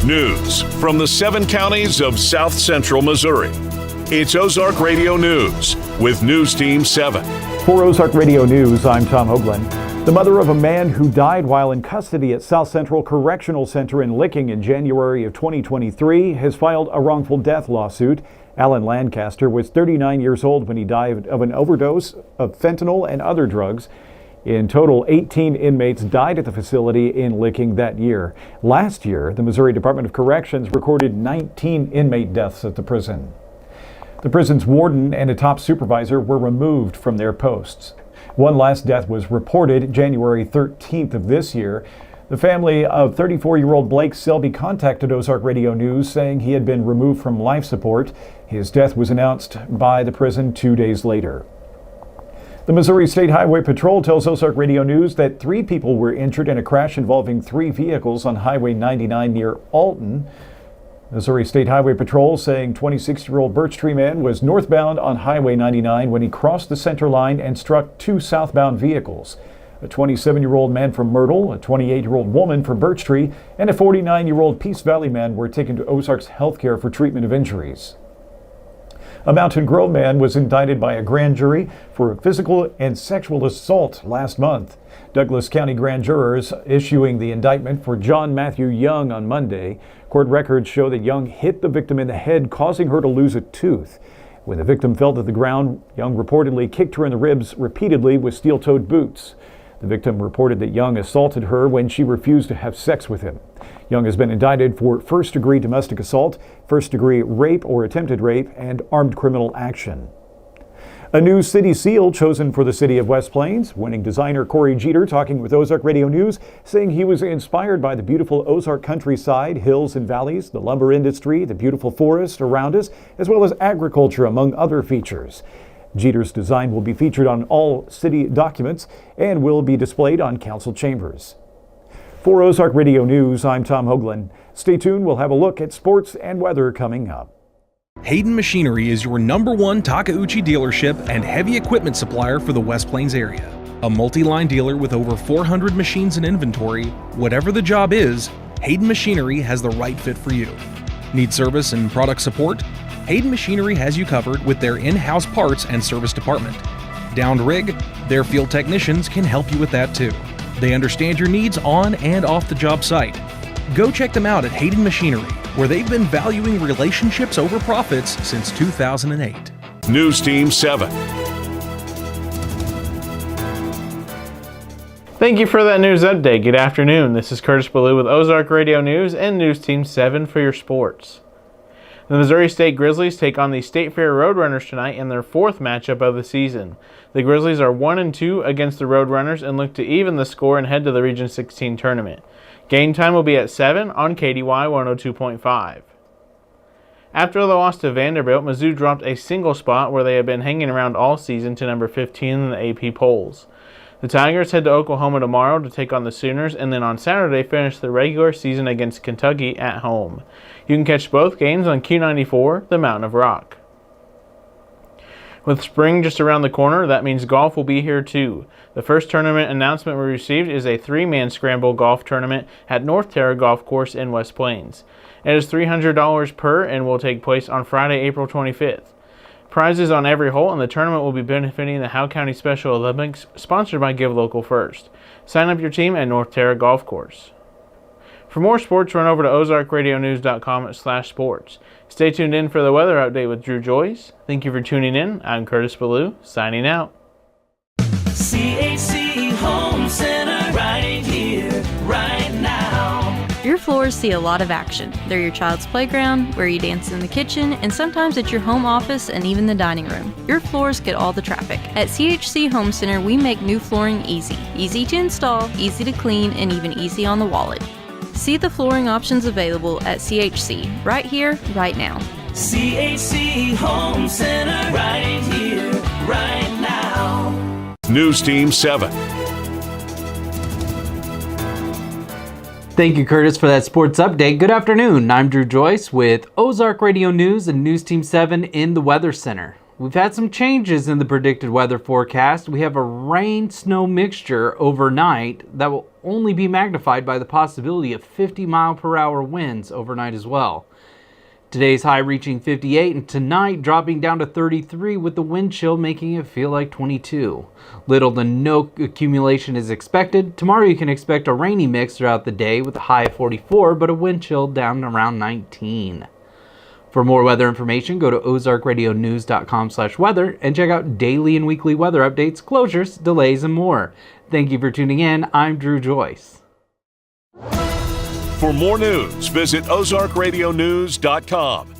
News from the 7 counties of South Central Missouri. It's Ozark Radio News with News Team 7. For Ozark Radio News, I'm Tom Hoagland. The mother of a man who died while in custody at South Central Correctional Center in Licking in January of 2023 has filed a wrongful death lawsuit. Alan Lancaster was 39 years old when he died of an overdose of fentanyl and other drugs. In total, 18 inmates died at the facility in Licking that year. Last year, the Missouri Department of Corrections recorded 19 inmate deaths at the prison. The prison's warden and a top supervisor were removed from their posts. One last death was reported January 13th of this year. The family of 34-year-old Blake Selby contacted Ozark Radio News saying he had been removed from life support. His death was announced by the prison 2 days later. The Missouri State Highway Patrol tells Ozark Radio News that 3 people were injured in a crash involving 3 vehicles on Highway 99 near Alton. Missouri State Highway Patrol saying 26-year-old Birch Tree man was northbound on Highway 99 when he crossed the center line and struck 2 southbound vehicles. A 27-year-old man from Myrtle, a 28-year-old woman from Birch Tree, and a 49-year-old Peace Valley man were taken to Ozark's Healthcare for treatment of injuries. A Mountain Grove man was indicted by a grand jury for physical and sexual assault last month. Douglas County grand jurors issuing the indictment for John Matthew Young on Monday. Court records show that Young hit the victim in the head, causing her to lose a tooth. When the victim fell to the ground, Young reportedly kicked her in the ribs repeatedly with steel-toed boots. The victim reported that Young assaulted her when she refused to have sex with him. Young has been indicted for first-degree domestic assault, first-degree rape or attempted rape, and armed criminal action. A new city seal chosen for the city of West Plains. Winning designer Corey Jeter talking with Ozark Radio News, saying he was inspired by the beautiful Ozark countryside, hills and valleys, the lumber industry, the beautiful forest around us, as well as agriculture, among other features. Jeter's design will be featured on all city documents and will be displayed on council chambers. For Ozark Radio News, I'm Tom Hoagland. Stay tuned, we'll have a look at sports and weather coming up. Hayden Machinery is your #1 Takeuchi dealership and heavy equipment supplier for the West Plains area. A multi-line dealer with over 400 machines in inventory, whatever the job is, Hayden Machinery has the right fit for you. Need service and product support? Hayden Machinery has you covered with their in-house parts and service department. Downed rig, their field technicians can help you with that too. They understand your needs on and off the job site. Go check them out at Hayden Machinery, where they've been valuing relationships over profits since 2008. News Team 7. Thank you for that news update. Good afternoon. This is Curtis Ballou with Ozark Radio News and News Team 7 for your sports. The Missouri State Grizzlies take on the State Fair Roadrunners tonight in their 4th matchup of the season. The Grizzlies are 1-2 against the Roadrunners and look to even the score and head to the Region 16 tournament. Game time will be at 7 on KDY 102.5. After the loss to Vanderbilt, Mizzou dropped a single spot where they have been hanging around all season to number 15 in the AP polls. The Tigers head to Oklahoma tomorrow to take on the Sooners, and then on Saturday finish the regular season against Kentucky at home. You can catch both games on Q94, the Mountain of Rock. With spring just around the corner, that means golf will be here too. The first tournament announcement we received is a 3-man scramble golf tournament at North Terra Golf Course in West Plains. It is $300 per and will take place on Friday, April 25th. Prizes on every hole, and the tournament will be benefiting the Howe County Special Olympics, sponsored by Give Local First. Sign up your team at North Terra Golf Course. For more sports, run over to ozarkradionews.com/sports. Stay tuned in for the weather update with Drew Joyce. Thank you for tuning in. I'm Curtis Ballou, signing out. CHC Home Center, right here, right now. Your floors see a lot of action. They're your child's playground, where you dance in the kitchen, and sometimes at your home office and even the dining room. Your floors get all the traffic. At CHC Home Center, we make new flooring easy. Easy to install, easy to clean, and even easy on the wallet. See the flooring options available at CHC, right here, right now. CHC Home Center, right here, right now. News Team 7. Thank you, Curtis, for that sports update. Good afternoon. I'm Drew Joyce with Ozark Radio News and News Team 7 in the Weather Center. We've had some changes in the predicted weather forecast. We have a rain-snow mixture overnight that will only be magnified by the possibility of 50-mile-per-hour winds overnight as well. Today's high reaching 58 and tonight dropping down to 33 with the wind chill making it feel like 22. Little to no accumulation is expected. Tomorrow you can expect a rainy mix throughout the day with a high of 44 but a wind chill down around 19. For more weather information, go to ozarkradionews.com/weather and check out daily and weekly weather updates, closures, delays, and more. Thank you for tuning in. I'm Drew Joyce. For more news, visit ozarkradionews.com.